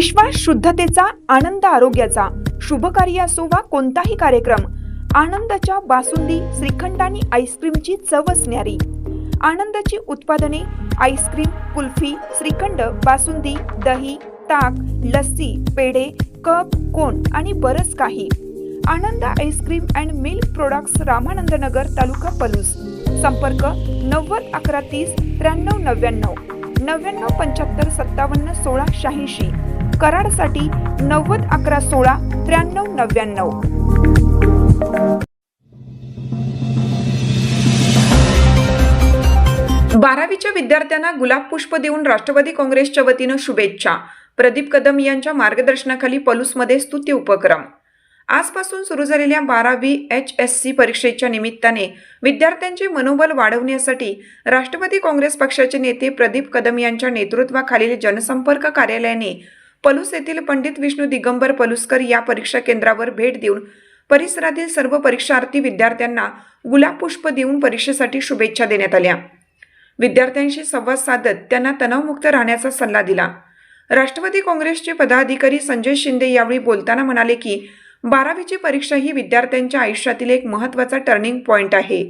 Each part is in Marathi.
विश्वास शुद्धतेचा, आनंद आरोग्याचा. शुभ कार्य असो वा कोणताही कार्यक्रम, आनंदाच्या बासुंदी, श्रीखंड आणि आईस्क्रीमची चवच न्यारी. आनंदाची उत्पादने आईस्क्रीम, कुल्फी, श्रीखंड, बासुंदी, दही, ताक, लस्सी, पेढे, कप, कोन आणि बरंच काही. Anand ice cream and milk products, Ramanand Nagar, taluka Palus. संपर्क 90 11 30 93 99 99 75 57 16 86. कराडसाठी 90 11 16 93 99. बारावीच्या विद्यार्थ्यांना गुलाब पुष्प देऊन राष्ट्रवादी काँग्रेसच्या वतीनं शुभेच्छा. प्रदीप कदम यांच्या मार्गदर्शनाखाली पलूसमध्ये स्तुती उपक्रम. आजपासून सुरू झालेल्या 12वी HSC परीक्षेच्या निमित्ताने विद्यार्थ्यांचे मनोबल वाढवण्यासाठी राष्ट्रवादी काँग्रेस पक्षाचे नेते प्रदीप कदम यांच्या नेतृत्वाखालील जनसंपर्क कार्यालयाने पलूस येथील पंडित विष्णू दिगंबर पलुसकर या परीक्षा केंद्रावर भेट देऊन परिसरातील सर्व परीक्षार्थी विद्यार्थ्यांना गुलाब पुष्प देऊन परीक्षेसाठी शुभेच्छा देण्यात आल्या. विद्यार्थ्यांशी संवाद साधत त्यांना तणावमुक्त राहण्याचा सल्ला दिला. राष्ट्रवादी काँग्रेसचे पदाधिकारी संजय शिंदे यावेळी बोलताना म्हणाले की 12वीची परीक्षा ही विद्यार्थ्यांच्या आयुष्यातील एक महत्त्वाचा टर्निंग पॉइंट आहे.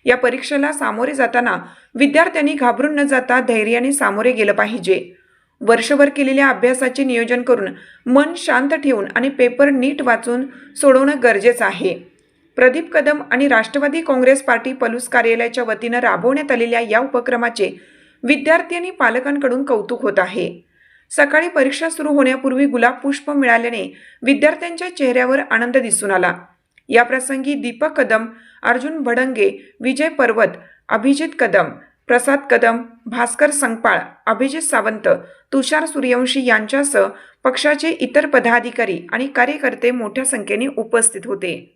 या परीक्षेला सामोरे जाताना विद्यार्थ्यांनी घाबरून न जाता धैर्याने सामोरे गेलं पाहिजे. वर्षभर केलेल्या अभ्यासाचे नियोजन करून मन शांत ठेवून आणि पेपर नीट वाचून सोडवणं गरजेचं आहे. प्रदीप कदम आणि राष्ट्रवादी काँग्रेस पार्टी पलूस कार्यालयाच्या वतीनं राबवण्यात आलेल्या या उपक्रमाचे विद्यार्थी आणि पालकांकडून कौतुक होत आहे. सकाळी परीक्षा सुरू होण्यापूर्वी गुलाब पुष्प मिळाल्याने विद्यार्थ्यांच्या चेहऱ्यावर आनंद दिसून आला. या प्रसंगी दीपक कदम, अर्जुन भडंगे, विजय पर्वत, अभिजित कदम, प्रसाद कदम, भास्कर संगपाळ, अभिजित सावंत, तुषार सूर्यवंशी यांच्यासह पक्षाचे इतर पदाधिकारी आणि कार्यकर्ते मोठ्या संख्येने उपस्थित होते.